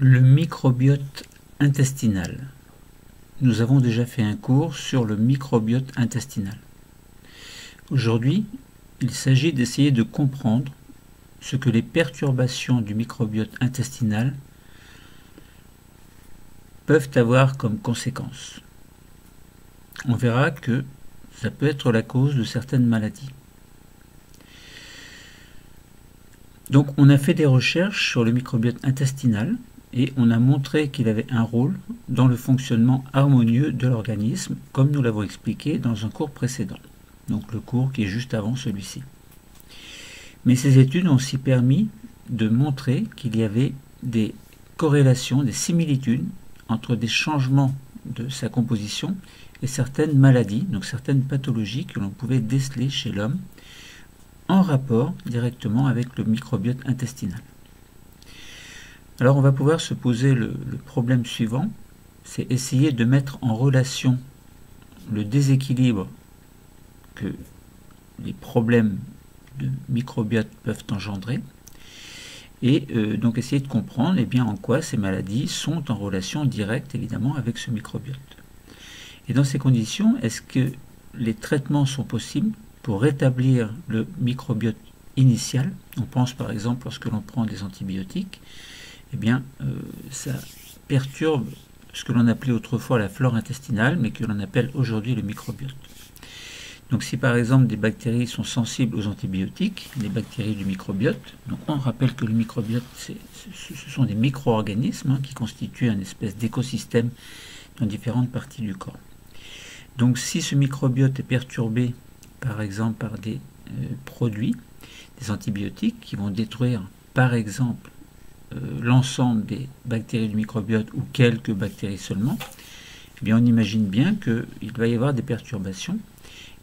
Le microbiote intestinal. Nous avons déjà fait un cours sur le microbiote intestinal. Aujourd'hui, il s'agit d'essayer de comprendre ce que les perturbations du microbiote intestinal peuvent avoir comme conséquence. On verra que ça peut être la cause de certaines maladies. Donc on a fait des recherches sur le microbiote intestinal et on a montré qu'il avait un rôle dans le fonctionnement harmonieux de l'organisme, comme nous l'avons expliqué dans un cours précédent, donc le cours qui est juste avant celui-ci. Mais ces études ont aussi permis de montrer qu'il y avait des corrélations, des similitudes entre des changements de sa composition et certaines maladies, donc certaines pathologies que l'on pouvait déceler chez l'homme en rapport directement avec le microbiote intestinal. Alors on va pouvoir se poser le problème suivant, c'est essayer de mettre en relation le déséquilibre que les problèmes de microbiote peuvent engendrer et donc essayer de comprendre en quoi ces maladies sont en relation directe évidemment avec ce microbiote. Et dans ces conditions, est-ce que les traitements sont possibles pour rétablir le microbiote initial? On pense par exemple lorsque l'on prend des antibiotiques, ça perturbe ce que l'on appelait autrefois la flore intestinale, mais que l'on appelle aujourd'hui le microbiote. Donc si par exemple des bactéries sont sensibles aux antibiotiques, les bactéries du microbiote, donc on rappelle que le microbiote, ce sont des micro-organismes qui constituent une espèce d'écosystème dans différentes parties du corps. Donc si ce microbiote est perturbé par exemple par des produits, des antibiotiques qui vont détruire par exemple l'ensemble des bactéries du microbiote ou quelques bactéries seulement, on imagine bien qu'il va y avoir des perturbations.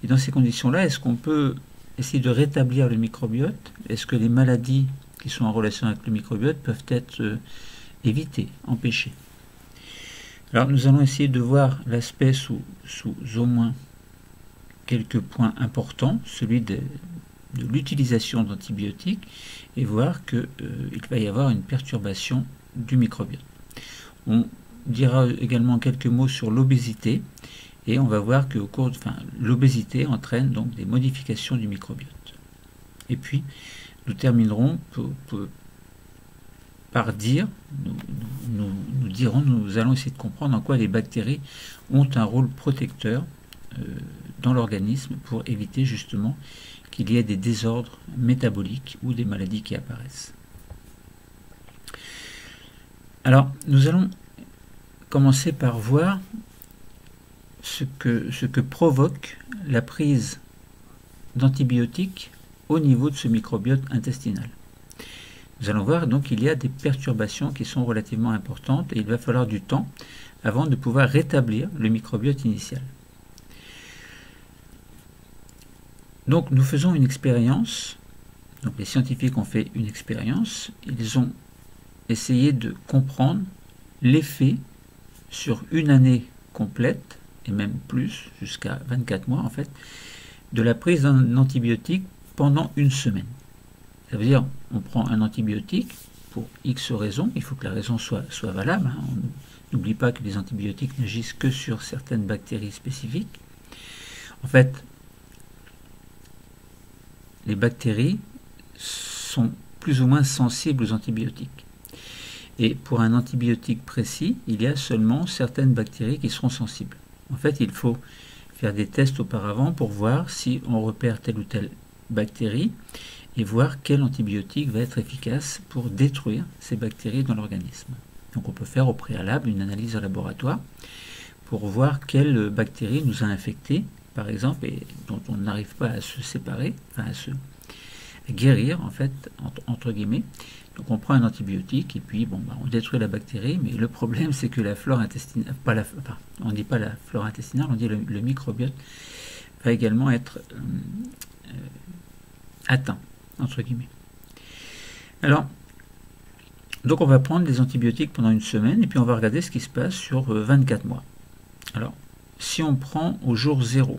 Et dans ces conditions-là, est-ce qu'on peut essayer de rétablir le microbiote? Est-ce que les maladies qui sont en relation avec le microbiote peuvent être évitées, empêchées? Alors nous allons essayer de voir l'aspect sous au moins quelques points importants, celui de l'utilisation d'antibiotiques, et voir qu'il va y avoir une perturbation du microbiote. On dira également quelques mots sur l'obésité, et on va voir que l'obésité entraîne donc des modifications du microbiote. Et puis, nous terminerons par dire, nous allons essayer de comprendre en quoi les bactéries ont un rôle protecteur dans l'organisme pour éviter justement qu'il y ait des désordres métaboliques ou des maladies qui apparaissent. Alors, nous allons commencer par voir ce que provoque la prise d'antibiotiques au niveau de ce microbiote intestinal. Nous allons voir donc qu'il y a des perturbations qui sont relativement importantes et il va falloir du temps avant de pouvoir rétablir le microbiote initial. Donc nous faisons une expérience, donc les scientifiques ont fait une expérience, ils ont essayé de comprendre l'effet sur une année complète, et même plus, jusqu'à 24 mois en fait, de la prise d'un antibiotique pendant une semaine. Ça veut dire, on prend un antibiotique pour X raisons, il faut que la raison soit valable, on n'oublie pas que les antibiotiques n'agissent que sur certaines bactéries spécifiques. En fait, les bactéries sont plus ou moins sensibles aux antibiotiques. Et pour un antibiotique précis, il y a seulement certaines bactéries qui seront sensibles. En fait, il faut faire des tests auparavant pour voir si on repère telle ou telle bactérie et voir quel antibiotique va être efficace pour détruire ces bactéries dans l'organisme. Donc on peut faire au préalable une analyse en laboratoire pour voir quelle bactérie nous a infectés, par exemple, et dont on n'arrive pas à se séparer, à se guérir, en fait, entre guillemets. Donc on prend un antibiotique et puis on détruit la bactérie, mais le problème c'est que la flore intestinale, on ne dit pas la flore intestinale, on dit le microbiote va également être atteint, entre guillemets. Alors, donc on va prendre des antibiotiques pendant une semaine et puis on va regarder ce qui se passe sur 24 mois. Alors, si on prend au jour 0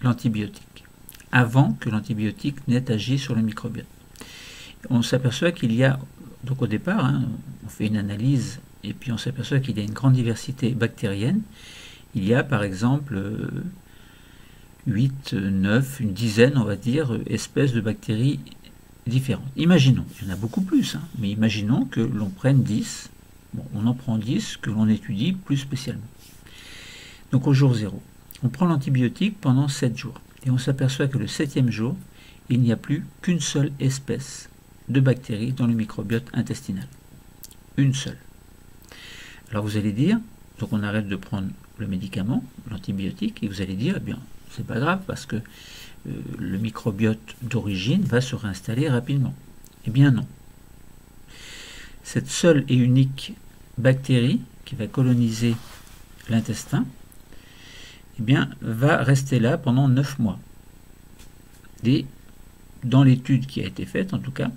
l'antibiotique, avant que l'antibiotique n'ait agi sur le microbiote, On s'aperçoit qu'il y a, donc au départ, hein, on fait une analyse et puis on s'aperçoit qu'il y a une grande diversité bactérienne. Il y a par exemple 8, 9, une dizaine, on va dire, espèces de bactéries différentes. Imaginons, il y en a beaucoup plus, hein, mais imaginons que l'on prenne 10. Bon, on en prend 10 que l'on étudie plus spécialement. Donc au jour 0, on prend l'antibiotique pendant 7 jours. Et on s'aperçoit que le 7e jour, il n'y a plus qu'une seule espèce de bactéries dans le microbiote intestinal. Une seule. Alors vous allez dire, donc on arrête de prendre le médicament, l'antibiotique, et vous allez dire, eh bien, c'est pas grave parce que le microbiote d'origine va se réinstaller rapidement. Eh bien non. Cette seule et unique bactérie qui va coloniser l'intestin, eh bien, va rester là pendant 9 mois. Et dans l'étude qui a été faite, en tout cas,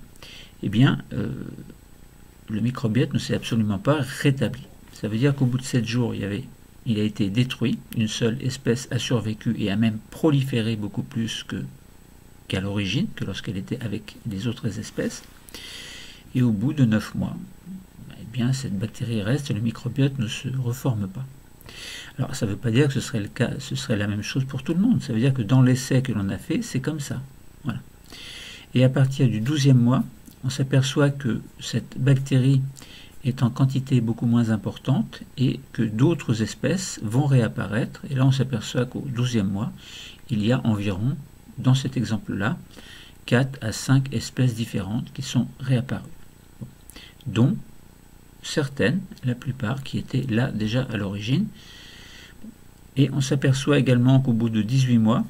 eh bien, le microbiote ne s'est absolument pas rétabli. Ça veut dire qu'au bout de 7 jours, il a été détruit, une seule espèce a survécu et a même proliféré beaucoup plus qu'à l'origine, que lorsqu'elle était avec les autres espèces. Et au bout de 9 mois, eh bien, cette bactérie reste et le microbiote ne se reforme pas. Alors ça ne veut pas dire que ce serait le cas, ce serait la même chose pour tout le monde. Ça veut dire que dans l'essai que l'on a fait, c'est comme ça. Voilà. Et à partir du 12e mois, on s'aperçoit que cette bactérie est en quantité beaucoup moins importante et que d'autres espèces vont réapparaître. Et là, on s'aperçoit qu'au 12e mois, il y a environ, dans cet exemple-là, 4 à 5 espèces différentes qui sont réapparues. Dont certaines, la plupart, qui étaient là déjà à l'origine. Et on s'aperçoit également qu'au bout de 18 mois,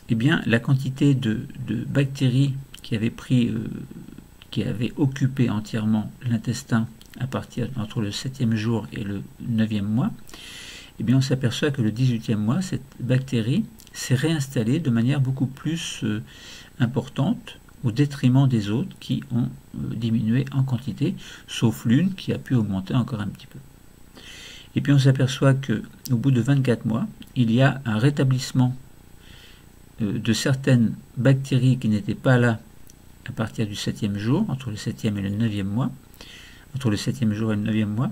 eh bien, la quantité de bactéries qui avaient occupé entièrement l'intestin à partir entre le 7e jour et le 9e mois, eh bien, on s'aperçoit que le 18e mois, cette bactérie s'est réinstallée de manière beaucoup plus importante au détriment des autres qui ont diminué en quantité, sauf l'une qui a pu augmenter encore un petit peu. Et puis on s'aperçoit qu'au bout de 24 mois, il y a un rétablissement de certaines bactéries qui n'étaient pas là à partir du 7e jour, entre le 7e et le 9e mois, entre le 7e jour et le 9e mois.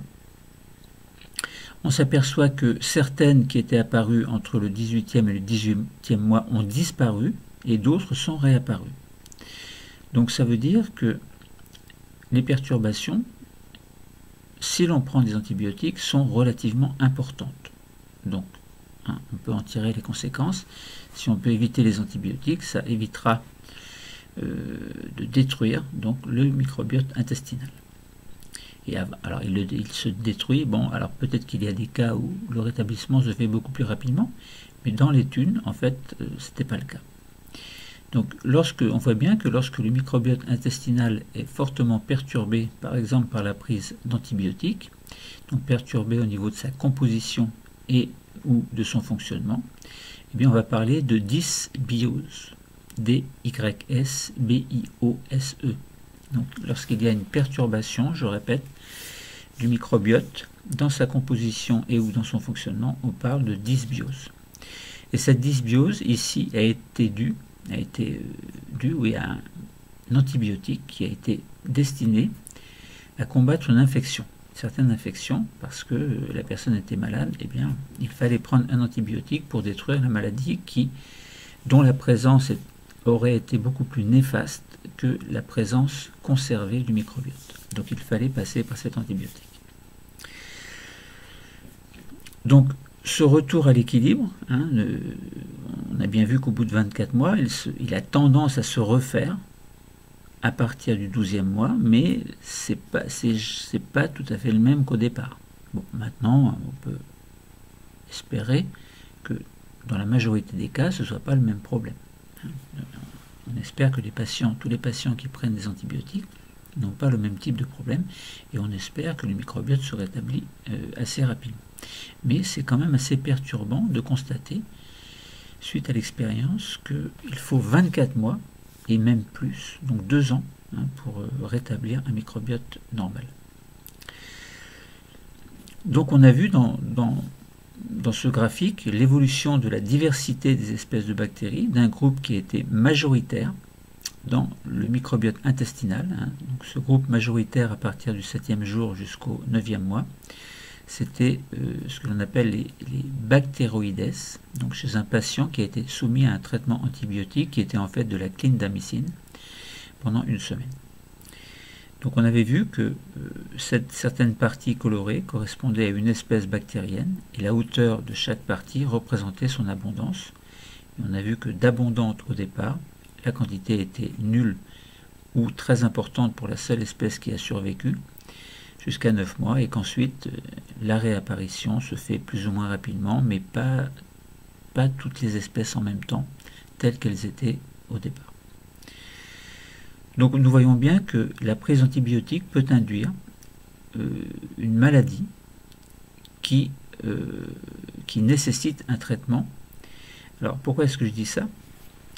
On s'aperçoit que certaines qui étaient apparues entre le 18e et le 18e mois ont disparu et d'autres sont réapparues. Donc ça veut dire que les perturbations, si l'on prend des antibiotiques, sont relativement importantes. Donc, hein, on peut en tirer les conséquences. Si on peut éviter les antibiotiques, ça évitera de détruire donc, le microbiote intestinal. Et alors, il se détruit. Bon, alors peut-être qu'il y a des cas où le rétablissement se fait beaucoup plus rapidement, mais dans l'étude, en fait, ce n'était pas le cas. Donc, on voit bien que lorsque le microbiote intestinal est fortement perturbé, par exemple par la prise d'antibiotiques, donc perturbé au niveau de sa composition et ou de son fonctionnement, eh bien on va parler de dysbiose, D-Y-S-B-I-O-S-E. Donc, lorsqu'il y a une perturbation, je répète, du microbiote dans sa composition et ou dans son fonctionnement, on parle de dysbiose. Et cette dysbiose ici a été due à un antibiotique qui a été destiné à combattre une infection, certaines infections, parce que la personne était malade, eh bien, il fallait prendre un antibiotique pour détruire la maladie dont la présence aurait été beaucoup plus néfaste que la présence conservée du microbiote. Donc il fallait passer par cet antibiotique. Donc ce retour à l'équilibre, hein, on a bien vu qu'au bout de 24 mois, il a tendance à se refaire à partir du 12e mois, mais c'est pas tout à fait le même qu'au départ. Bon, maintenant, on peut espérer que dans la majorité des cas, ce ne soit pas le même problème. On espère que tous les patients qui prennent des antibiotiques n'ont pas le même type de problème, et on espère que le microbiote se rétablit assez rapidement. Mais c'est quand même assez perturbant de constater, suite à l'expérience, qu'il faut 24 mois, et même plus, donc 2 ans, hein, pour rétablir un microbiote normal. Donc on a vu dans ce graphique l'évolution de la diversité des espèces de bactéries, d'un groupe qui était majoritaire dans le microbiote intestinal, donc ce groupe majoritaire à partir du 7e jour jusqu'au 9e mois, c'était ce que l'on appelle les bactéroïdes, donc chez un patient qui a été soumis à un traitement antibiotique qui était en fait de la clindamycine pendant une semaine. Donc on avait vu que certaines parties colorées correspondaient à une espèce bactérienne et la hauteur de chaque partie représentait son abondance. Et on a vu que d'abondante au départ, la quantité était nulle ou très importante pour la seule espèce qui a survécu jusqu'à 9 mois et qu'ensuite la réapparition se fait plus ou moins rapidement, mais pas toutes les espèces en même temps telles qu'elles étaient au départ. Donc nous voyons bien que la prise d'antibiotiques peut induire une maladie qui nécessite un traitement. Alors pourquoi est-ce que je dis ça?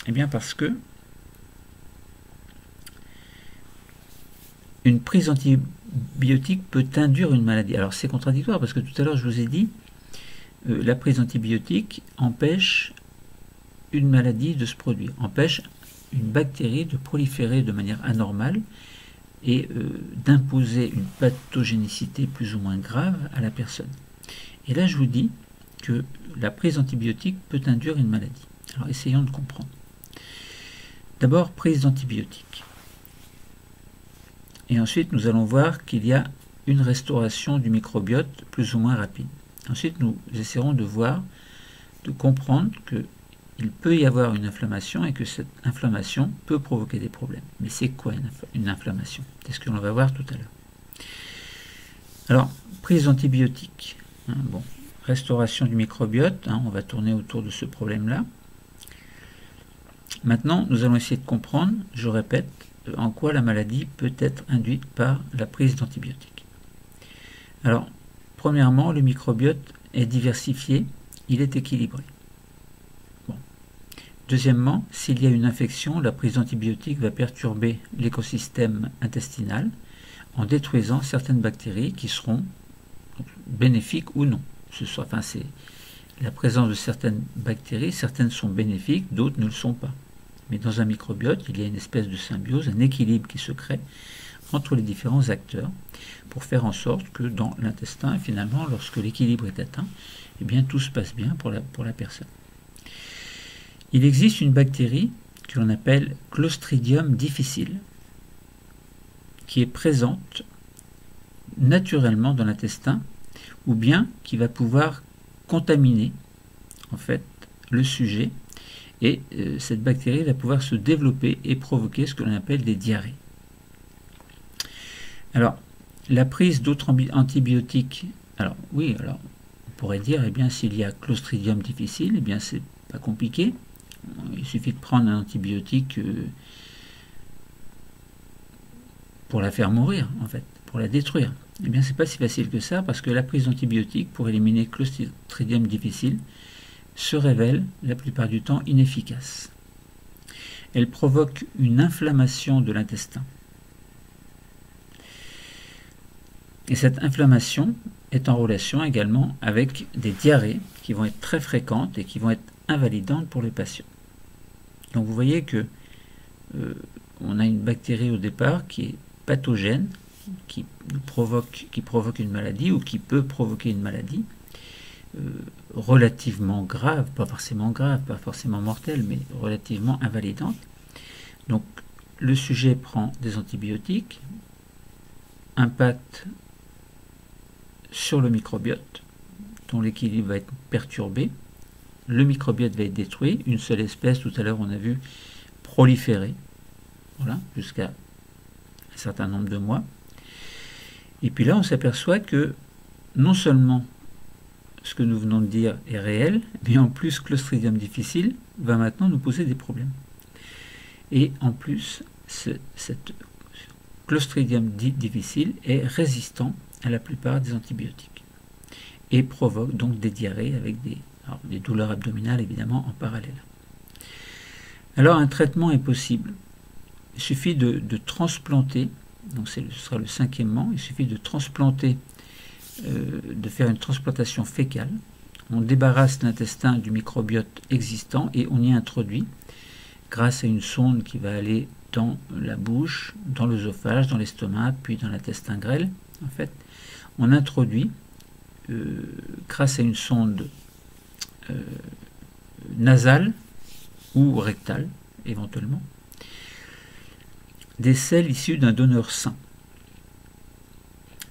Eh bien parce que une prise d'antibiotiques peut induire une maladie. Alors c'est contradictoire parce que tout à l'heure je vous ai dit la prise d'antibiotiques empêche une maladie de se produire, empêche une bactérie de proliférer de manière anormale et d'imposer une pathogénicité plus ou moins grave à la personne. Et là je vous dis que la prise d'antibiotiques peut induire une maladie. Alors essayons de comprendre. D'abord, prise d'antibiotiques. Et ensuite, nous allons voir qu'il y a une restauration du microbiote plus ou moins rapide. Ensuite, nous essaierons de voir, de comprendre qu'il peut y avoir une inflammation et que cette inflammation peut provoquer des problèmes. Mais c'est quoi une inflammation? C'est ce que l'on va voir tout à l'heure. Alors, prise d'antibiotiques. Bon, restauration du microbiote, on va tourner autour de ce problème-là. Maintenant, nous allons essayer de comprendre, je répète, en quoi la maladie peut être induite par la prise d'antibiotiques. Alors, premièrement, le microbiote est diversifié, il est équilibré. Bon. Deuxièmement, s'il y a une infection, la prise d'antibiotiques va perturber l'écosystème intestinal en détruisant certaines bactéries qui seront bénéfiques ou non. C'est la présence de certaines bactéries, certaines sont bénéfiques, d'autres ne le sont pas. Mais dans un microbiote, il y a une espèce de symbiose, un équilibre qui se crée entre les différents acteurs pour faire en sorte que dans l'intestin, finalement, lorsque l'équilibre est atteint, eh bien, tout se passe bien pour la personne. Il existe une bactérie que l'on appelle Clostridium difficile, qui est présente naturellement dans l'intestin, ou bien qui va pouvoir contaminer en fait le sujet, et cette bactérie va pouvoir se développer et provoquer ce que l'on appelle des diarrhées. Alors, la prise d'autres antibiotiques, alors oui, alors on pourrait dire, eh bien, s'il y a Clostridium difficile, eh bien, c'est pas compliqué. Il suffit de prendre un antibiotique pour la faire mourir, en fait, pour la détruire. Eh bien, c'est pas si facile que ça, parce que la prise d'antibiotiques pour éliminer Clostridium difficile se révèle la plupart du temps inefficace. Elle provoque une inflammation de l'intestin. Et cette inflammation est en relation également avec des diarrhées qui vont être très fréquentes et qui vont être invalidantes pour les patients. Donc vous voyez que on a une bactérie au départ qui est pathogène, qui provoque une maladie ou qui peut provoquer une maladie relativement grave, pas forcément mortelle, mais relativement invalidante. Donc le sujet prend des antibiotiques, impact sur le microbiote, dont l'équilibre va être perturbé, le microbiote va être détruit, une seule espèce, tout à l'heure on a vu, proliférer, voilà, jusqu'à un certain nombre de mois. Et puis là on s'aperçoit que non seulement ce que nous venons de dire est réel, mais en plus Clostridium difficile va maintenant nous poser des problèmes. Et en plus, cette Clostridium difficile est résistant à la plupart des antibiotiques et provoque donc des diarrhées avec des douleurs abdominales évidemment en parallèle. Alors un traitement est possible. Il suffit de transplanter, donc ce sera le 5e, il suffit de transplanter, de faire une transplantation fécale. On débarrasse l'intestin du microbiote existant et on y introduit, grâce à une sonde qui va aller dans la bouche, dans l'œsophage, dans l'estomac, puis dans l'intestin grêle. En fait, on introduit, grâce à une sonde nasale ou rectale, éventuellement, des selles issues d'un donneur sain.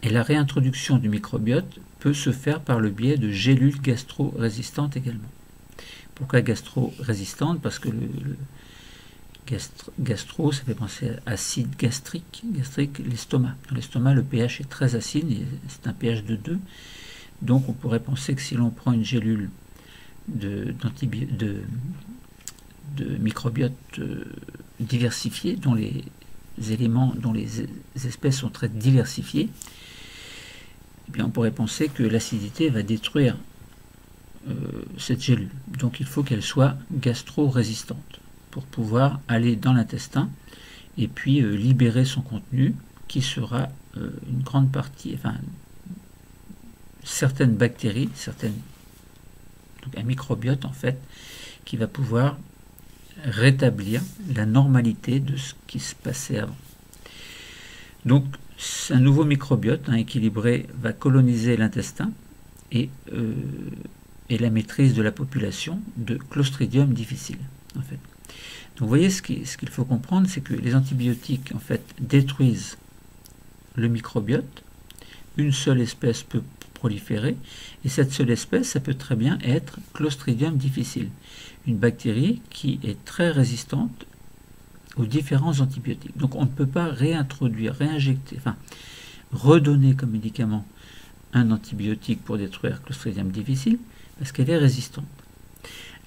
Et la réintroduction du microbiote peut se faire par le biais de gélules gastro-résistantes également. Pourquoi gastro-résistante? Parce que le gastro, ça fait penser à acide gastrique, l'estomac. Dans l'estomac, le pH est très acide, c'est un pH de 2. Donc on pourrait penser que si l'on prend une gélule de microbiote diversifié, dont les espèces sont très diversifiées, eh bien on pourrait penser que l'acidité va détruire cette gélule. Donc il faut qu'elle soit gastro-résistante pour pouvoir aller dans l'intestin et puis libérer son contenu qui sera une grande partie, enfin certaines bactéries, donc un microbiote en fait, qui va pouvoir rétablir la normalité de ce qui se passait avant. Donc un nouveau microbiote équilibré va coloniser l'intestin et la maîtrise de la population de Clostridium difficile en fait. Donc vous voyez, ce qu'il faut comprendre, c'est que les antibiotiques en fait détruisent le microbiote. Une seule espèce peut proliférer, et cette seule espèce, ça peut très bien être Clostridium difficile, une bactérie qui est très résistante aux différents antibiotiques. Donc on ne peut pas réintroduire, réinjecter, enfin redonner comme médicament un antibiotique pour détruire Clostridium difficile, parce qu'elle est résistante.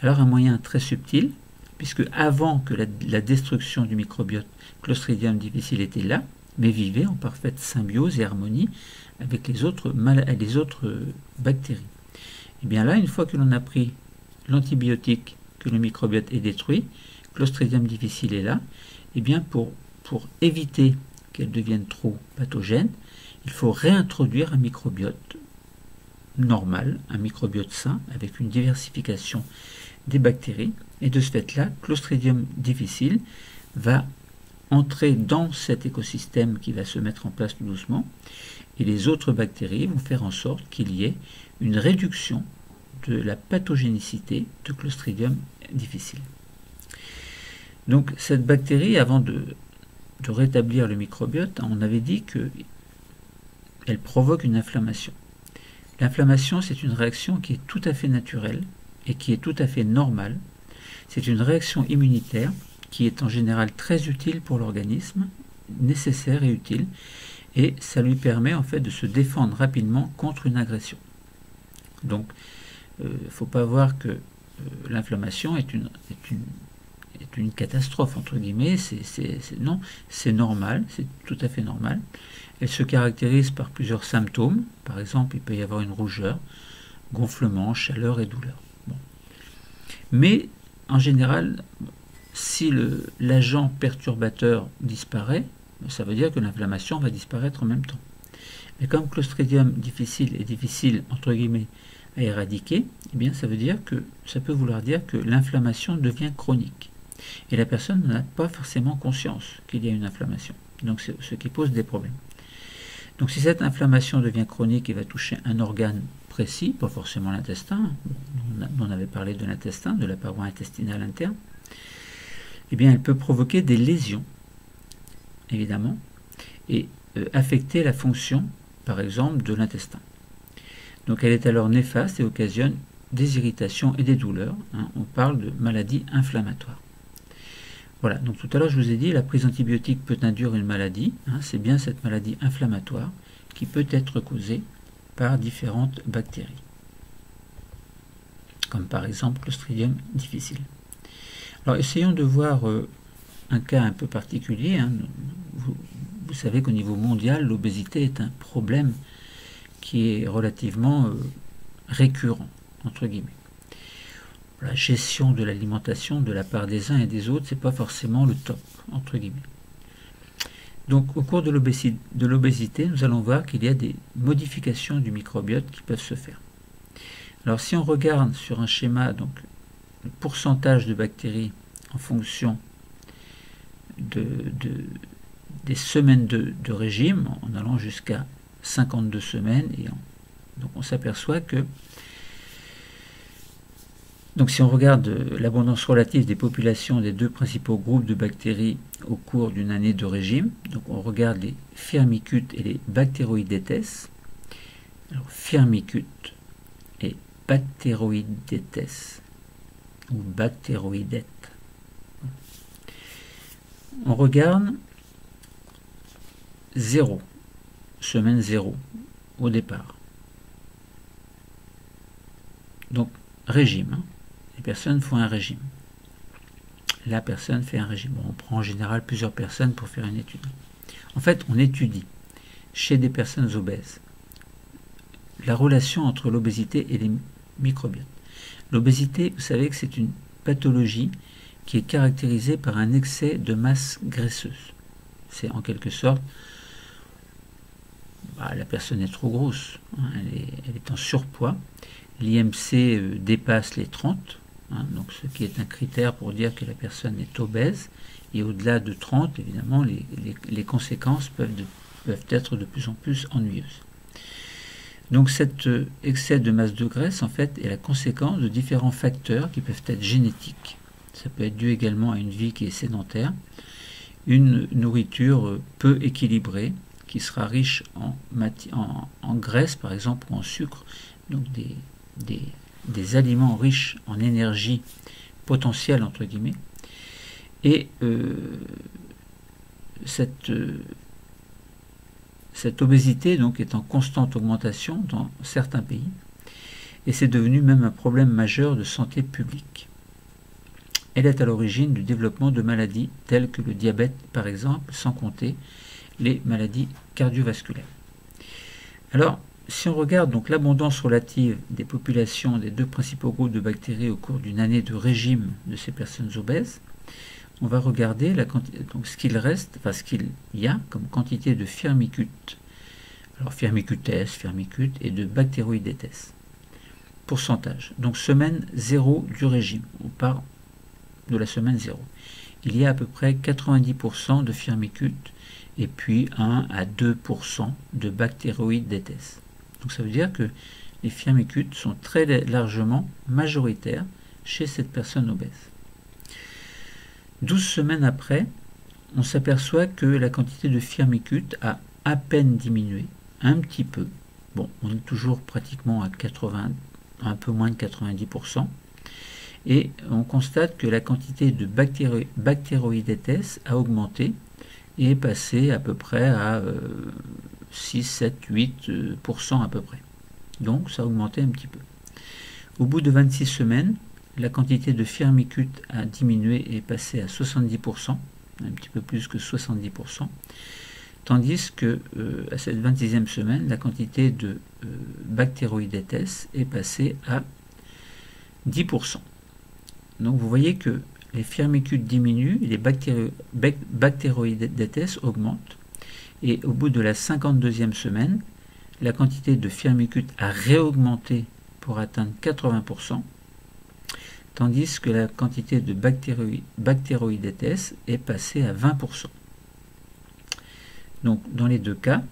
Alors un moyen très subtil, puisque avant que la destruction du microbiote, Clostridium difficile était là, mais vivait en parfaite symbiose et harmonie avec les autres bactéries. Et bien là, une fois que l'on a pris l'antibiotique, que le microbiote est détruit, Clostridium difficile est là, et bien pour éviter qu'elle devienne trop pathogène, il faut réintroduire un microbiote normal, un microbiote sain, avec une diversification des bactéries, et de ce fait-là, Clostridium difficile va entrer dans cet écosystème qui va se mettre en place tout doucement, et les autres bactéries vont faire en sorte qu'il y ait une réduction de la pathogénicité de Clostridium difficile. Donc cette bactérie, avant de rétablir le microbiote, on avait dit qu'elle provoque une inflammation. L'inflammation, c'est une réaction qui est tout à fait naturelle et qui est tout à fait normale. C'est une réaction immunitaire qui est en général très utile pour l'organisme, nécessaire et utile, et ça lui permet en fait de se défendre rapidement contre une agression. Donc, il ne faut pas voir que l'inflammation est une catastrophe, entre guillemets. Non, c'est normal, c'est tout à fait normal. Elle se caractérise par plusieurs symptômes. Par exemple, il peut y avoir une rougeur, gonflement, chaleur et douleur. Bon. Mais en général, si l'agent perturbateur disparaît, ça veut dire que l'inflammation va disparaître en même temps. Mais comme Clostridium difficile est difficile, entre guillemets, à éradiquer, eh bien ça peut vouloir dire que l'inflammation devient chronique. Et la personne n'a pas forcément conscience qu'il y a une inflammation. Donc c'est ce qui pose des problèmes. Donc si cette inflammation devient chronique et va toucher un organe précis, pas forcément l'intestin, on avait parlé de l'intestin, de la paroi intestinale interne, eh bien elle peut provoquer des lésions, évidemment, et affecter la fonction, par exemple, de l'intestin. Donc elle est alors néfaste et occasionne des irritations et des douleurs. On parle de maladie inflammatoire. Voilà, donc tout à l'heure je vous ai dit, la prise d'antibiotiques peut induire une maladie. C'est bien cette maladie inflammatoire qui peut être causée par différentes bactéries, comme par exemple Clostridium difficile. Alors essayons de voir un cas un peu particulier. Vous savez qu'au niveau mondial, l'obésité est un problème qui est relativement récurrent, entre guillemets. La gestion de l'alimentation de la part des uns et des autres, c'est pas forcément le top, entre guillemets. Donc au cours de l'obésité, nous allons voir qu'il y a des modifications du microbiote qui peuvent se faire. Alors si on regarde sur un schéma, donc le pourcentage de bactéries en fonction des semaines de régime, en allant jusqu'à 52 semaines, et donc on s'aperçoit que, donc si on regarde l'abondance relative des populations des deux principaux groupes de bactéries au cours d'une année de régime, donc on regarde les firmicutes et les Bacteroidetes. Alors firmicutes et Bacteroidetes, ou bactéroïdetes. On regarde 0, semaine 0, au départ. Donc, régime. Hein. Les personnes font un régime. La personne fait un régime. Bon, on prend en général plusieurs personnes pour faire une étude. En fait, on étudie, chez des personnes obèses, la relation entre l'obésité et les microbiotes. L'obésité, vous savez que c'est une pathologie qui est caractérisée par un excès de masse graisseuse. C'est en quelque sorte, la personne est trop grosse, hein, elle est en surpoids. L'IMC dépasse les 30, hein, donc ce qui est un critère pour dire que la personne est obèse. Et au-delà de 30, évidemment, les conséquences peuvent être de plus en plus ennuyeuses. Donc cet excès de masse de graisse, en fait, est la conséquence de différents facteurs qui peuvent être génétiques. Ça peut être dû également à une vie qui est sédentaire, une nourriture peu équilibrée, qui sera riche en graisse, par exemple, ou en sucre, donc des aliments riches en énergie potentielle, entre guillemets, et cette obésité donc est en constante augmentation dans certains pays, et c'est devenu même un problème majeur de santé publique. Elle est à l'origine du développement de maladies telles que le diabète, par exemple, sans compter les maladies cardiovasculaires. Alors, si on regarde donc l'abondance relative des populations des deux principaux groupes de bactéries au cours d'une année de régime de ces personnes obèses, on va regarder donc ce qu'il reste, enfin ce qu'il y a comme quantité de firmicutes, alors firmicutes, firmicutes, et de Bacteroidetes. Pourcentage. Donc semaine 0 du régime. On part de la semaine 0. Il y a à peu près 90% de firmicutes et puis 1 à 2% de Bacteroidetes. Donc ça veut dire que les firmicutes sont très largement majoritaires chez cette personne obèse. 12 semaines après, on s'aperçoit que la quantité de firmicutes a à peine diminué, un petit peu. Bon, on est toujours pratiquement à 80, un peu moins de 90%. Et on constate que la quantité de Bacteroidetes a augmenté et est passée à peu près à 6, 7, 8% à peu près. Donc ça a augmenté un petit peu. Au bout de 26 semaines, la quantité de firmicutes a diminué et est passée à 70%, un petit peu plus que 70%, tandis que à cette 26e semaine, la quantité de Bacteroidetes est passée à 10%. Donc vous voyez que les firmicutes diminuent et les Bacteroidetes augmentent. Et au bout de la 52e semaine, la quantité de firmicutes a réaugmenté pour atteindre 80%, tandis que la quantité de Bacteroidetes est passée à 20%. Donc dans les deux cas,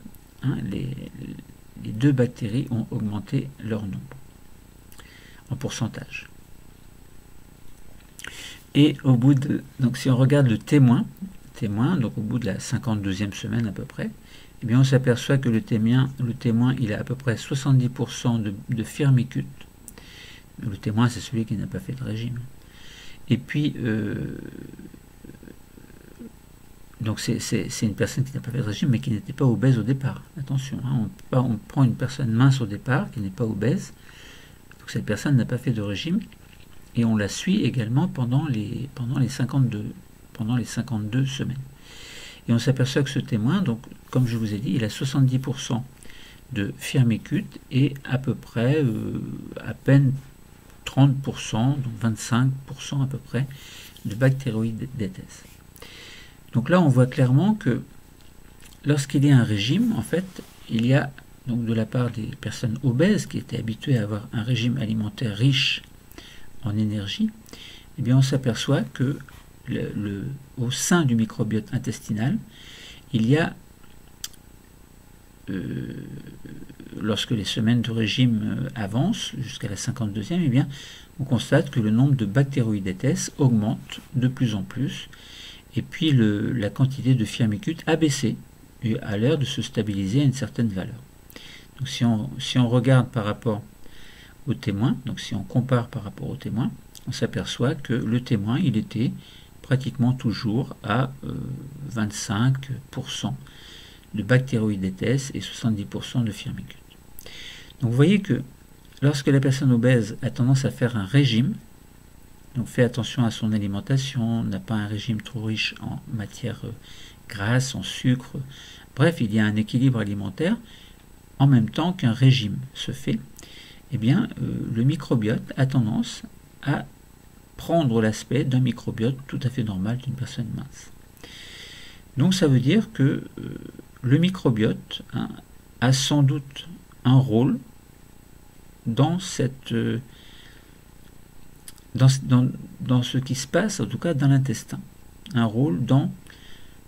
hein, les deux bactéries ont augmenté leur nombre en pourcentage. Et au bout de, donc si on regarde le témoin, donc au bout de la 52e semaine à peu près, eh bien on s'aperçoit que le témoin il a à peu près 70% de firmicutes. Le témoin, c'est celui qui n'a pas fait de régime. Et puis, donc c'est une personne qui n'a pas fait de régime, mais qui n'était pas obèse au départ. Attention, hein, on prend une personne mince au départ, qui n'est pas obèse. Donc cette personne n'a pas fait de régime. Et on la suit également pendant les 52 semaines. Et on s'aperçoit que ce témoin, donc, comme je vous ai dit, il a 70% de firmicutes et à peu près, à peine 30%, donc 25% à peu près, de Bacteroidetes. Donc là, on voit clairement que lorsqu'il y a un régime, en fait, il y a, donc de la part des personnes obèses qui étaient habituées à avoir un régime alimentaire riche en énergie, eh bien on s'aperçoit que au sein du microbiote intestinal, il y a, lorsque les semaines de régime avancent jusqu'à la 52e, eh bien, on constate que le nombre de bactéroïdetes augmente de plus en plus, et puis la quantité de firmicutes a baissé et a l'air de se stabiliser à une certaine valeur. Donc si on regarde par rapport au témoin, donc si on compare par rapport au témoin, on s'aperçoit que le témoin, il était pratiquement toujours à 25% de bactéroïdetes et 70% de firmicutes. Donc vous voyez que lorsque la personne obèse a tendance à faire un régime, donc fait attention à son alimentation, n'a pas un régime trop riche en matière grasse, en sucre, bref, il y a un équilibre alimentaire, en même temps qu'un régime se fait, eh bien, le microbiote a tendance à prendre l'aspect d'un microbiote tout à fait normal d'une personne mince. Donc ça veut dire que le microbiote a sans doute un rôle dans dans ce qui se passe, en tout cas dans l'intestin. Un rôle dans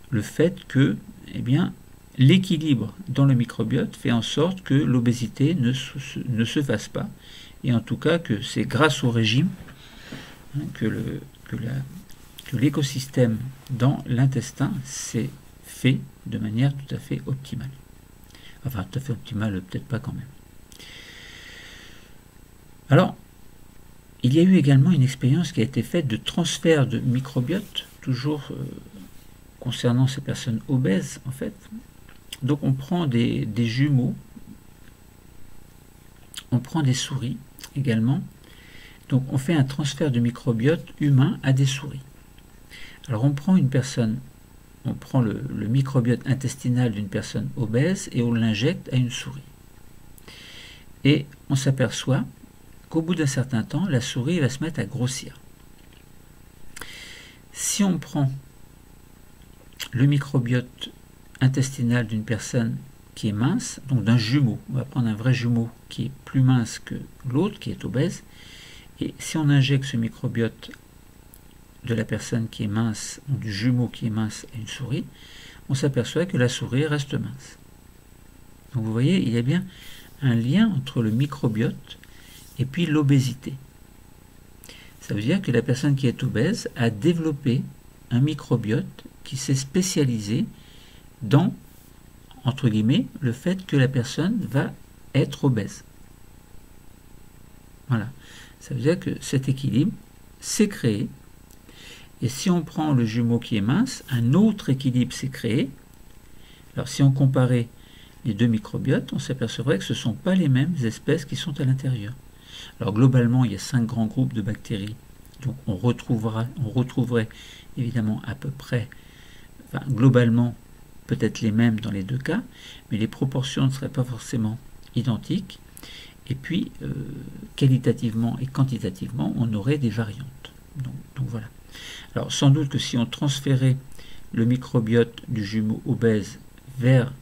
le fait que, eh bien, l'équilibre dans le microbiote fait en sorte que l'obésité ne se fasse pas, et en tout cas que c'est grâce au régime que l'écosystème dans l'intestin s'est fait de manière tout à fait optimale. Enfin, tout à fait optimale, peut-être pas quand même. Alors, il y a eu également une expérience qui a été faite de transfert de microbiote, toujours concernant ces personnes obèses, en fait. Donc, on prend des jumeaux, on prend des souris également. Donc, on fait un transfert de microbiote humain à des souris. Alors, on prend une personne, on prend le microbiote intestinal d'une personne obèse et on l'injecte à une souris. Et on s'aperçoit qu'au bout d'un certain temps, la souris va se mettre à grossir. Si on prend le microbiote intestinal d'une personne qui est mince, donc d'un jumeau, on va prendre un vrai jumeau qui est plus mince que l'autre, qui est obèse, et si on injecte ce microbiote de la personne qui est mince, ou du jumeau qui est mince à une souris, on s'aperçoit que la souris reste mince. Donc vous voyez, il y a bien un lien entre le microbiote et puis l'obésité. Ça veut dire que la personne qui est obèse a développé un microbiote qui s'est spécialisé dans, entre guillemets, le fait que la personne va être obèse. Voilà. Ça veut dire que cet équilibre s'est créé. Et si on prend le jumeau qui est mince, un autre équilibre s'est créé. Alors si on comparait les deux microbiotes, on s'apercevrait que ce ne sont pas les mêmes espèces qui sont à l'intérieur. Alors globalement, il y a 5 grands groupes de bactéries. Donc on retrouverait évidemment à peu près, enfin, globalement, peut-être les mêmes dans les deux cas, mais les proportions ne seraient pas forcément identiques. Et puis, qualitativement et quantitativement, on aurait des variantes. Donc voilà. Alors sans doute que si on transférait le microbiote du jumeau obèse vers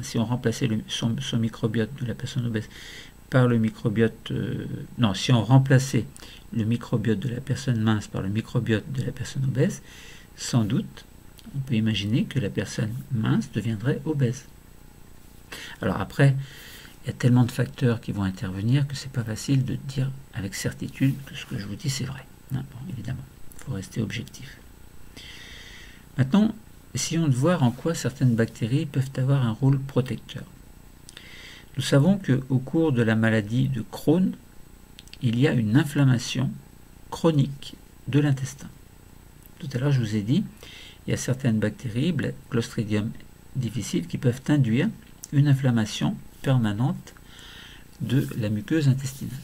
si on remplaçait son microbiote de la personne obèse par le microbiote, si on remplaçait le microbiote de la personne mince par le microbiote de la personne obèse, sans doute, on peut imaginer que la personne mince deviendrait obèse. Alors après, il y a tellement de facteurs qui vont intervenir que c'est pas facile de dire avec certitude que ce que je vous dis c'est vrai. Non, bon, évidemment, il faut rester objectif. Maintenant, essayons de voir en quoi certaines bactéries peuvent avoir un rôle protecteur. Nous savons qu'au cours de la maladie de Crohn, il y a une inflammation chronique de l'intestin. Tout à l'heure, je vous ai dit, il y a certaines bactéries, Clostridium difficile, qui peuvent induire une inflammation permanente de la muqueuse intestinale.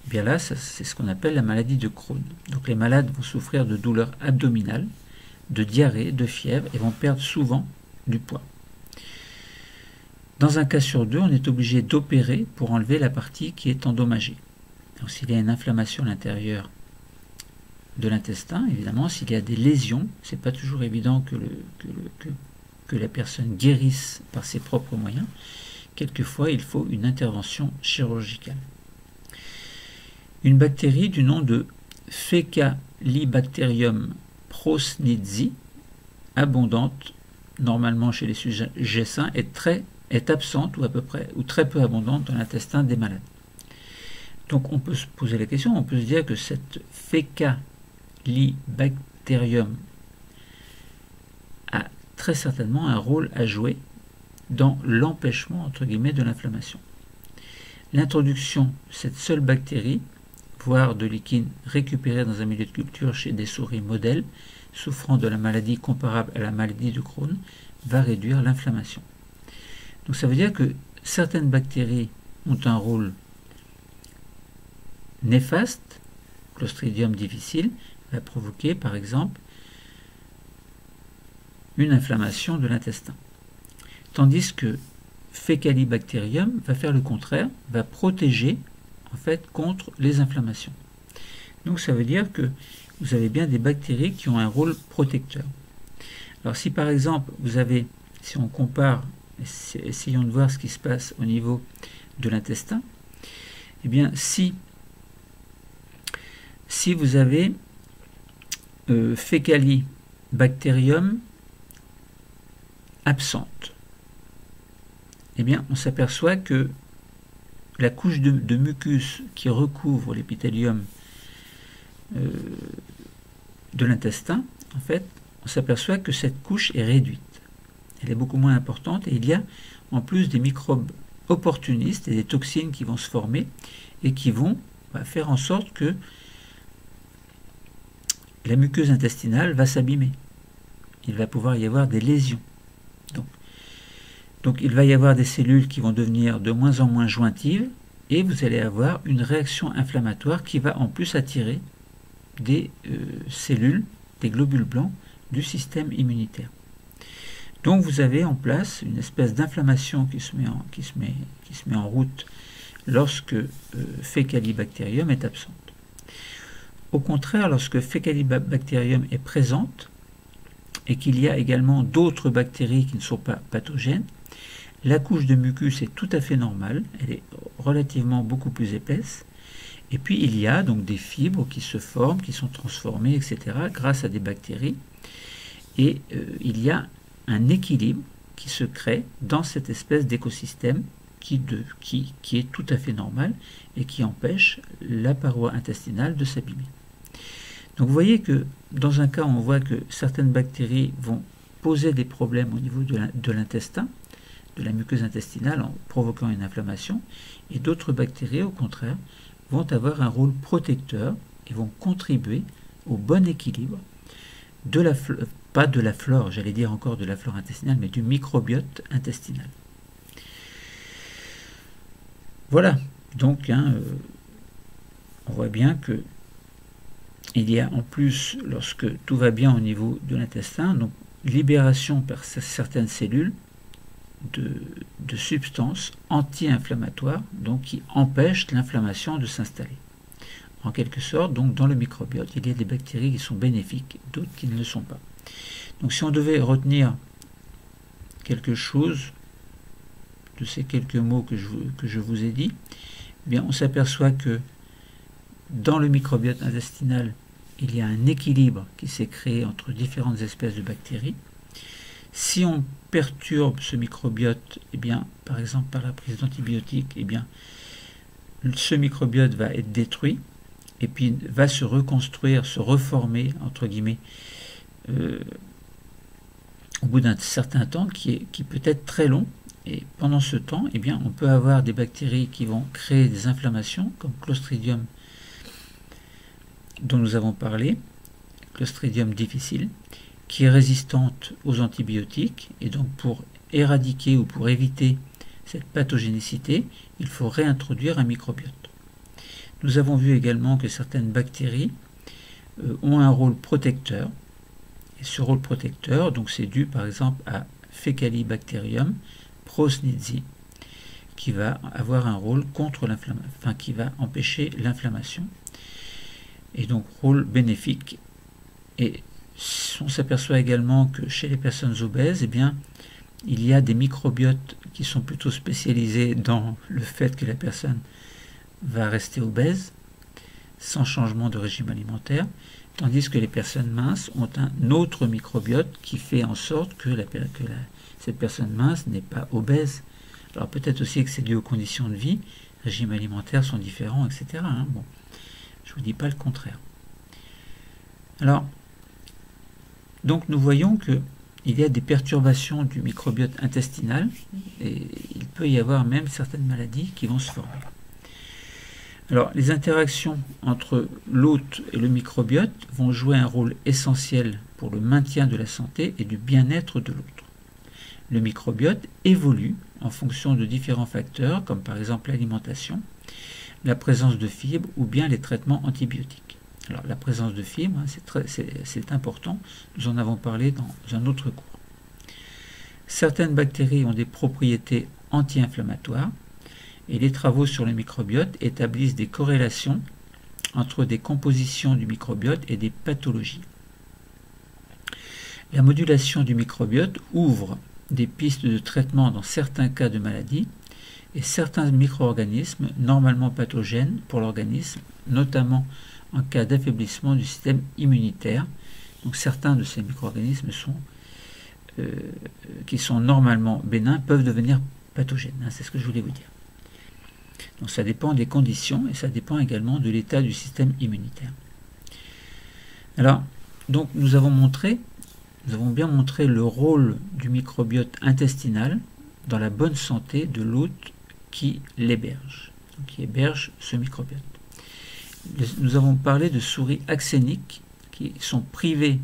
Et bien là, c'est ce qu'on appelle la maladie de Crohn. Donc les malades vont souffrir de douleurs abdominales, de diarrhée, de fièvre et vont perdre souvent du poids. Dans un cas sur deux, on est obligé d'opérer pour enlever la partie qui est endommagée. Donc s'il y a une inflammation à l'intérieur de l'intestin, évidemment, s'il y a des lésions, ce n'est pas toujours évident que la personne guérisse par ses propres moyens. Quelquefois, il faut une intervention chirurgicale. Une bactérie du nom de Feca Faecalibacterium prosnitzi, abondante normalement chez les sujets sains, est absente ou à peu près ou très peu abondante dans l'intestin des malades. Donc on peut se poser la question, on peut se dire que cette Faecalibacterium a très certainement un rôle à jouer dans l'empêchement entre guillemets de l'inflammation. L'introduction de cette seule bactérie, voire de liquide récupéré dans un milieu de culture chez des souris modèles souffrant de la maladie comparable à la maladie de Crohn, va réduire l'inflammation. Donc ça veut dire que certaines bactéries ont un rôle néfaste. Clostridium difficile va provoquer par exemple une inflammation de l'intestin. Tandis que Faecalibacterium va faire le contraire, va protéger en fait contre les inflammations. Donc ça veut dire que vous avez bien des bactéries qui ont un rôle protecteur. Alors si par exemple vous avez, si on compare, essayons de voir ce qui se passe au niveau de l'intestin, eh bien si vous avez Faecalibacterium absente, eh bien on s'aperçoit que la couche de mucus qui recouvre l'épithélium de l'intestin, en fait, on s'aperçoit que cette couche est réduite. Elle est beaucoup moins importante et il y a en plus des microbes opportunistes et des toxines qui vont se former et qui vont faire en sorte que la muqueuse intestinale va s'abîmer. Il va pouvoir y avoir des lésions. Donc il va y avoir des cellules qui vont devenir de moins en moins jointives et vous allez avoir une réaction inflammatoire qui va en plus attirer des cellules, des globules blancs du système immunitaire. Donc vous avez en place une espèce d'inflammation qui se met en route lorsque Faecalibacterium est absente. Au contraire, lorsque Faecalibacterium est présente et qu'il y a également d'autres bactéries qui ne sont pas pathogènes, la couche de mucus est tout à fait normale, elle est relativement beaucoup plus épaisse, et puis il y a donc des fibres qui se forment, qui sont transformées, etc., grâce à des bactéries, et il y a un équilibre qui se crée dans cette espèce d'écosystème qui est tout à fait normal et qui empêche la paroi intestinale de s'abîmer. Donc vous voyez que dans un cas, on voit que certaines bactéries vont poser des problèmes au niveau de l'intestin, de la muqueuse intestinale en provoquant une inflammation, et d'autres bactéries, au contraire, vont avoir un rôle protecteur et vont contribuer au bon équilibre de la pas de la flore, j'allais dire encore de la flore intestinale, mais du microbiote intestinal. Voilà, donc on voit bien que il y a en plus, lorsque tout va bien au niveau de l'intestin, donc libération par certaines cellules de substances anti-inflammatoires, donc qui empêchent l'inflammation de s'installer. En quelque sorte, donc dans le microbiote, il y a des bactéries qui sont bénéfiques, d'autres qui ne le sont pas. Donc si on devait retenir quelque chose de ces quelques mots que je vous ai dit, eh bien on s'aperçoit que dans le microbiote intestinal, il y a un équilibre qui s'est créé entre différentes espèces de bactéries. Si on perturbe ce microbiote, eh bien, par exemple par la prise d'antibiotiques, eh bien, ce microbiote va être détruit et puis va se reconstruire, se reformer, entre guillemets, au bout d'un certain temps qui peut être très long. Et pendant ce temps, eh bien, on peut avoir des bactéries qui vont créer des inflammations, comme Clostridium dont nous avons parlé, Clostridium difficile, qui est résistante aux antibiotiques, et donc pour éradiquer ou pour éviter cette pathogénicité, il faut réintroduire un microbiote. Nous avons vu également que certaines bactéries ont un rôle protecteur, et ce rôle protecteur, donc c'est dû par exemple à Faecalibacterium prosnitzi, qui va avoir un rôle contre l'inflammation, enfin qui va empêcher l'inflammation, et donc rôle bénéfique. Et on s'aperçoit également que chez les personnes obèses, eh bien, il y a des microbiotes qui sont plutôt spécialisés dans le fait que la personne va rester obèse. sans changement de régime alimentaire, tandis que les personnes minces ont un autre microbiote qui fait en sorte que cette personne mince n'est pas obèse. Alors peut-être aussi que c'est dû aux conditions de vie, les régimes alimentaires sont différents, etc. Bon, je ne vous dis pas le contraire. Alors, donc nous voyons qu'il y a des perturbations du microbiote intestinal et il peut y avoir même certaines maladies qui vont se former. Alors, les interactions entre l'hôte et le microbiote vont jouer un rôle essentiel pour le maintien de la santé et du bien-être de l'hôte. Le microbiote évolue en fonction de différents facteurs, comme par exemple l'alimentation, la présence de fibres ou bien les traitements antibiotiques. Alors, la présence de fibres, c'est important, nous en avons parlé dans un autre cours. Certaines bactéries ont des propriétés anti-inflammatoires, et les travaux sur le microbiote établissent des corrélations entre des compositions du microbiote et des pathologies. La modulation du microbiote ouvre des pistes de traitement dans certains cas de maladies et certains micro-organismes normalement pathogènes pour l'organisme, notamment en cas d'affaiblissement du système immunitaire. Donc certains de ces micro-organismes qui sont normalement bénins peuvent devenir pathogènes. C'est ce que je voulais vous dire. Donc ça dépend des conditions et ça dépend également de l'état du système immunitaire. Alors, donc nous avons bien montré le rôle du microbiote intestinal dans la bonne santé de l'hôte qui l'héberge, qui héberge ce microbiote. Nous avons parlé de souris axéniques qui sont privées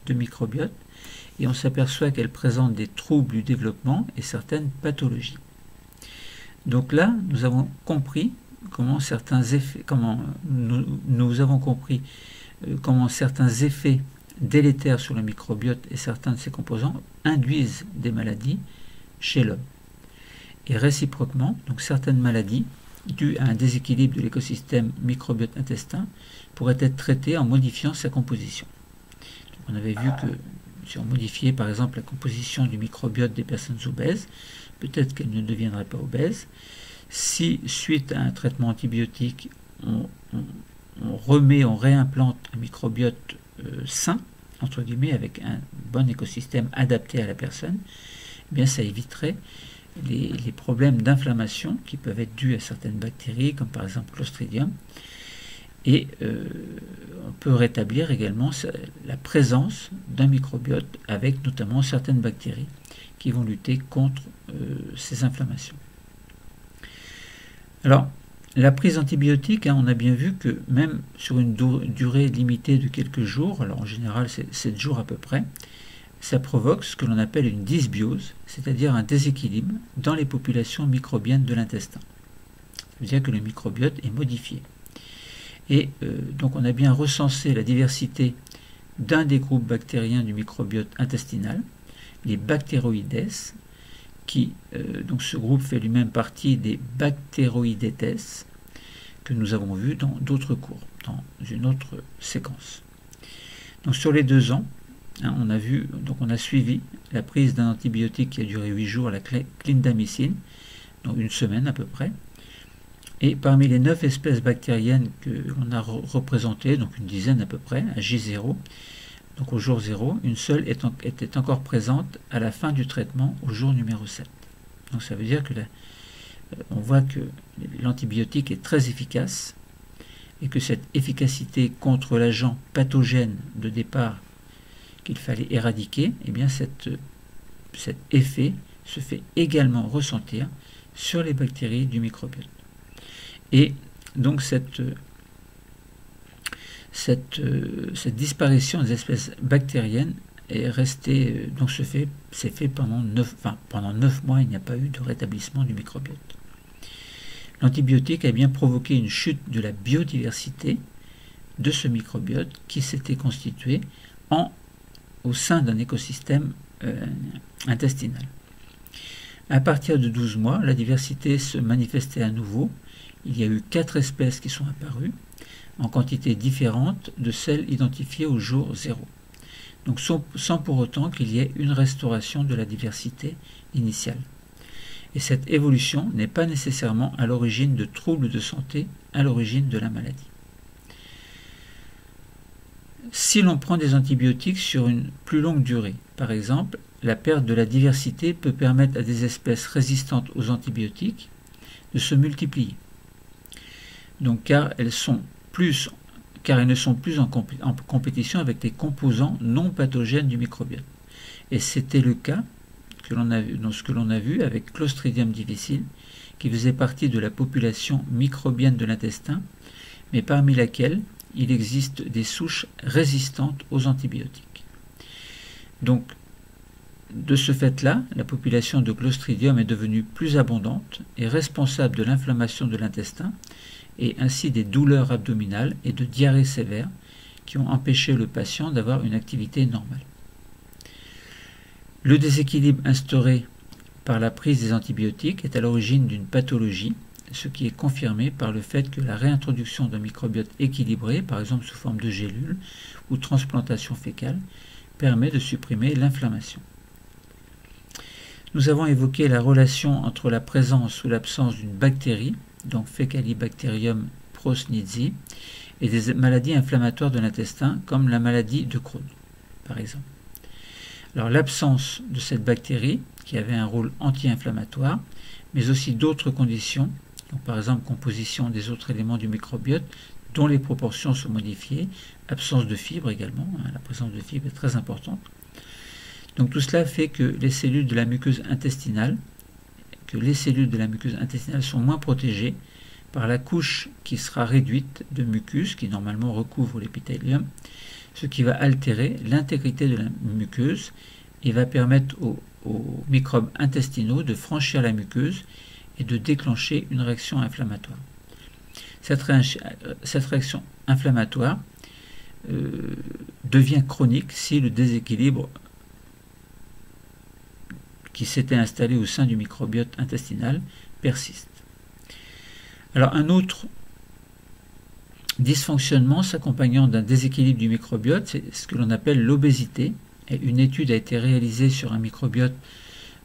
de microbiote et on s'aperçoit qu'elles présentent des troubles du développement et certaines pathologies. Donc là, nous avons compris comment certains effets, comment certains effets délétères sur le microbiote et certains de ses composants induisent des maladies chez l'homme. Et réciproquement, donc certaines maladies dues à un déséquilibre de l'écosystème microbiote intestin pourraient être traitées en modifiant sa composition. Donc on avait vu que si on modifiait par exemple la composition du microbiote des personnes obèses, peut-être qu'elles ne deviendraient pas obèses. Si, suite à un traitement antibiotique, on réimplante un microbiote sain, entre guillemets, avec un bon écosystème adapté à la personne, eh bien ça éviterait les problèmes d'inflammation qui peuvent être dus à certaines bactéries, comme par exemple Clostridium. Et on peut rétablir également la présence d'un microbiote avec notamment certaines bactéries qui vont lutter contre ces inflammations. Alors, la prise antibiotique, on a bien vu que même sur une durée limitée de quelques jours, alors en général c'est 7 jours à peu près, ça provoque ce que l'on appelle une dysbiose, c'est-à-dire un déséquilibre dans les populations microbiennes de l'intestin. C'est-à-dire que le microbiote est modifié. Et donc on a bien recensé la diversité d'un des groupes bactériens du microbiote intestinal, les Bacteroides, donc ce groupe fait lui-même partie des Bacteroidetes que nous avons vus dans d'autres cours, dans une autre séquence. Donc sur les 2 ans, on a suivi la prise d'un antibiotique qui a duré 8 jours, la clindamycine, donc une semaine à peu près. Et parmi les 9 espèces bactériennes que l'on a représentées, donc une dizaine à peu près, à J0, donc au jour 0, une seule était encore présente à la fin du traitement au jour numéro 7. Donc ça veut dire que on voit que l'antibiotique est très efficace et que cette efficacité contre l'agent pathogène de départ qu'il fallait éradiquer, eh bien cet effet se fait également ressentir sur les bactéries du microbiote. Et donc cette disparition des espèces bactériennes est restée, donc s'est fait pendant 9 mois, il n'y a pas eu de rétablissement du microbiote. L'antibiotique a bien provoqué une chute de la biodiversité de ce microbiote qui s'était constitué au sein d'un écosystème intestinal. À partir de 12 mois, la diversité se manifestait à nouveau. Il y a eu 4 espèces qui sont apparues, en quantité différente de celles identifiées au jour 0. Donc sans pour autant qu'il y ait une restauration de la diversité initiale. Et cette évolution n'est pas nécessairement à l'origine de troubles de santé, à l'origine de la maladie. si l'on prend des antibiotiques sur une plus longue durée. Par exemple, la perte de la diversité peut permettre à des espèces résistantes aux antibiotiques de se multiplier. Donc, car elles ne sont plus en compétition avec les composants non pathogènes du microbiote. Et c'était le cas dans ce que l'on a vu avec Clostridium difficile, qui faisait partie de la population microbienne de l'intestin, mais parmi laquelle il existe des souches résistantes aux antibiotiques. Donc, de ce fait-là, la population de Clostridium est devenue plus abondante et responsable de l'inflammation de l'intestin et ainsi des douleurs abdominales et de diarrhée sévère qui ont empêché le patient d'avoir une activité normale. Le déséquilibre instauré par la prise des antibiotiques est à l'origine d'une pathologie, ce qui est confirmé par le fait que la réintroduction d'un microbiote équilibré, par exemple sous forme de gélules ou transplantation fécale, permet de supprimer l'inflammation. Nous avons évoqué la relation entre la présence ou l'absence d'une bactérie, donc Faecalibacterium prausnitzii, et des maladies inflammatoires de l'intestin, comme la maladie de Crohn, par exemple. Alors l'absence de cette bactérie, qui avait un rôle anti-inflammatoire, mais aussi d'autres conditions, donc par exemple composition des autres éléments du microbiote, dont les proportions sont modifiées, absence de fibres également, la présence de fibres est très importante. Donc tout cela fait que les cellules de la muqueuse intestinale, sont moins protégées par la couche qui sera réduite de mucus, qui normalement recouvre l'épithélium, ce qui va altérer l'intégrité de la muqueuse et va permettre aux microbes intestinaux de franchir la muqueuse et de déclencher une réaction inflammatoire. Cette réaction inflammatoire devient chronique si le déséquilibre qui s'était installé au sein du microbiote intestinal persiste. Alors un autre dysfonctionnement s'accompagnant d'un déséquilibre du microbiote, c'est ce que l'on appelle l'obésité. Et une étude a été réalisée sur un microbiote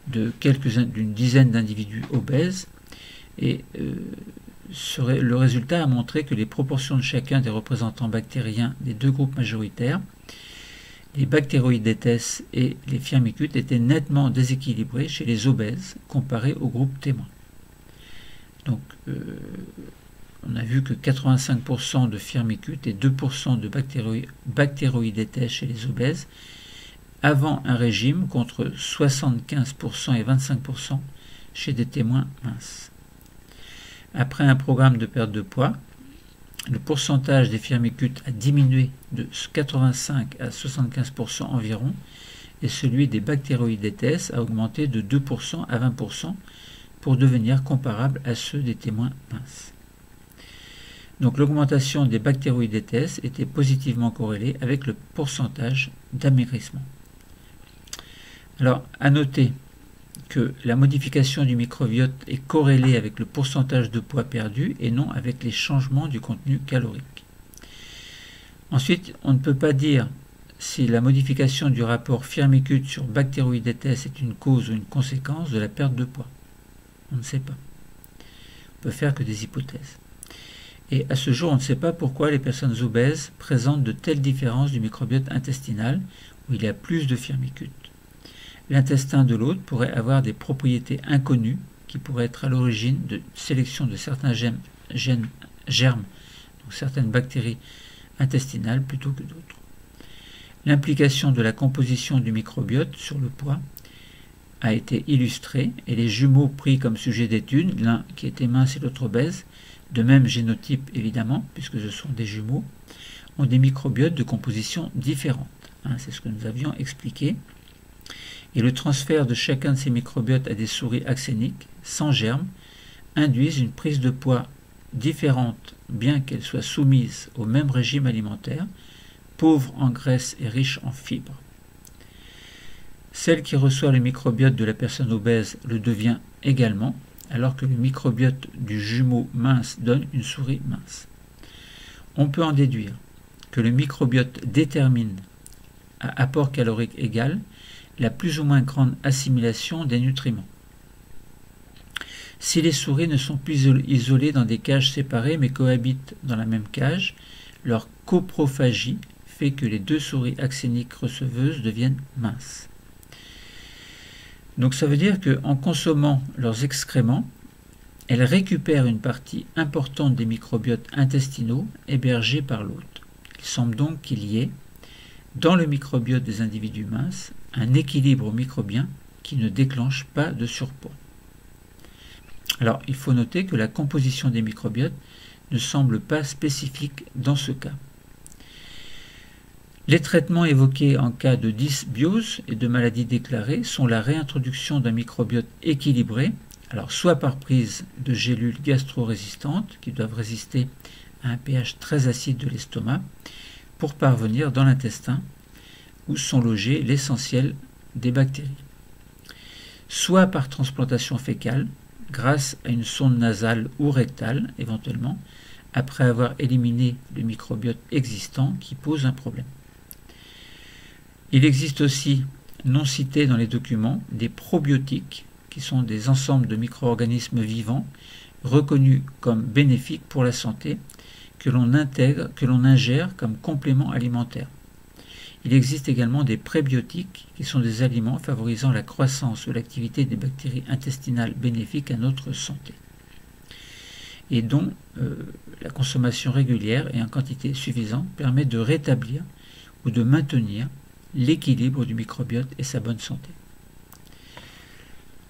d'une dizaine d'individus obèses et le résultat a montré que les proportions de chacun des représentants bactériens des deux groupes majoritaires, les Bacteroidetes et les Firmicutes, étaient nettement déséquilibrés chez les obèses comparés au groupe témoin. Donc on a vu que 85% de Firmicutes et 2% de Bacteroidetes chez les obèses avant un régime contre 75% et 25% chez des témoins minces. Après un programme de perte de poids, le pourcentage des Firmicutes a diminué de 85 à 75% environ et celui des Bacteroidetes a augmenté de 2% à 20% pour devenir comparable à ceux des témoins minces. Donc l'augmentation des Bacteroidetes était positivement corrélée avec le pourcentage d'amaigrissement. Alors, à noter que la modification du microbiote est corrélée avec le pourcentage de poids perdu et non avec les changements du contenu calorique. Ensuite, on ne peut pas dire si la modification du rapport Firmicutes sur Bacteroidetes est une cause ou une conséquence de la perte de poids. On ne sait pas. On peut faire que des hypothèses. Et à ce jour, on ne sait pas pourquoi les personnes obèses présentent de telles différences du microbiote intestinal où il y a plus de Firmicutes. L'intestin de l'hôte pourrait avoir des propriétés inconnues qui pourraient être à l'origine de sélection de certains germes, donc certaines bactéries intestinales plutôt que d'autres. L'implication de la composition du microbiote sur le poids a été illustrée et les jumeaux pris comme sujet d'étude, l'un qui était mince et l'autre obèse, de même génotype évidemment, puisque ce sont des jumeaux, ont des microbiotes de composition différente. C'est ce que nous avions expliqué. Et le transfert de chacun de ces microbiotes à des souris axéniques, sans germes, induisent une prise de poids différente, bien qu'elle soit soumise au même régime alimentaire, pauvre en graisse et riche en fibres. Celle qui reçoit le microbiote de la personne obèse le devient également, alors que le microbiote du jumeau mince donne une souris mince. On peut en déduire que le microbiote détermine, à apport calorique égal, la plus ou moins grande assimilation des nutriments. Si les souris ne sont plus isolées dans des cages séparées mais cohabitent dans la même cage, leur coprophagie fait que les deux souris axéniques receveuses deviennent minces. Donc ça veut dire qu'en consommant leurs excréments, elles récupèrent une partie importante des microbiotes intestinaux hébergés par l'hôte. Il semble donc qu'il y ait, dans le microbiote des individus minces, un équilibre microbien qui ne déclenche pas de surpoids. Alors, il faut noter que la composition des microbiotes ne semble pas spécifique dans ce cas. Les traitements évoqués en cas de dysbiose et de maladies déclarées sont la réintroduction d'un microbiote équilibré, alors soit par prise de gélules gastro-résistantes qui doivent résister à un pH très acide de l'estomac pour parvenir dans l'intestin où sont logés l'essentiel des bactéries, soit par transplantation fécale grâce à une sonde nasale ou rectale éventuellement après avoir éliminé le microbiote existant qui pose un problème. Il existe aussi, non cités dans les documents, des probiotiques qui sont des ensembles de micro-organismes vivants reconnus comme bénéfiques pour la santé que l'on ingère comme complément alimentaire. Il existe également des prébiotiques qui sont des aliments favorisant la croissance ou l'activité des bactéries intestinales bénéfiques à notre santé et dont la consommation régulière et en quantité suffisante permet de rétablir ou de maintenir l'équilibre du microbiote et sa bonne santé.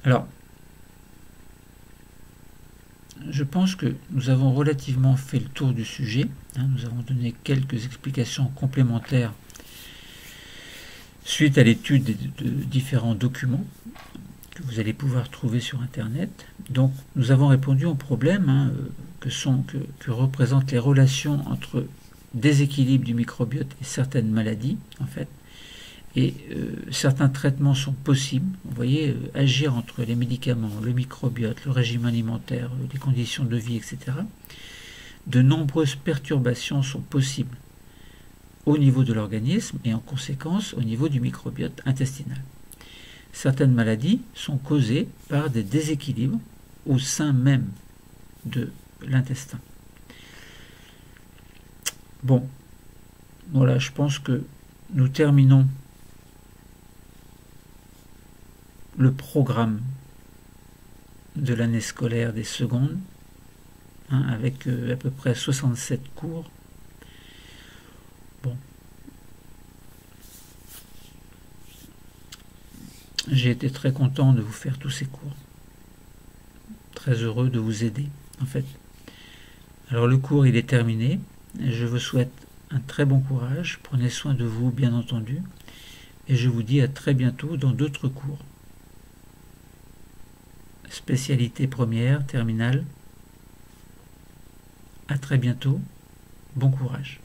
Alors, je pense que nous avons relativement fait le tour du sujet. Nous avons donné quelques explications complémentaires suite à l'étude de différents documents que vous allez pouvoir trouver sur Internet. Donc, nous avons répondu aux problèmes que représentent les relations entre déséquilibre du microbiote et certaines maladies, en fait. Et certains traitements sont possibles. Vous voyez, agir entre les médicaments, le microbiote, le régime alimentaire, les conditions de vie, etc. De nombreuses perturbations sont possibles au niveau de l'organisme et en conséquence au niveau du microbiote intestinal. Certaines maladies sont causées par des déséquilibres au sein même de l'intestin. Bon, voilà, je pense que nous terminons le programme de l'année scolaire des secondes, avec à peu près 67 cours. Bon. J'ai été très content de vous faire tous ces cours. Très heureux de vous aider, en fait. Alors le cours, il est terminé. Je vous souhaite un très bon courage. Prenez soin de vous, bien entendu. Et je vous dis à très bientôt dans d'autres cours. Spécialité première, terminale. À très bientôt. Bon courage.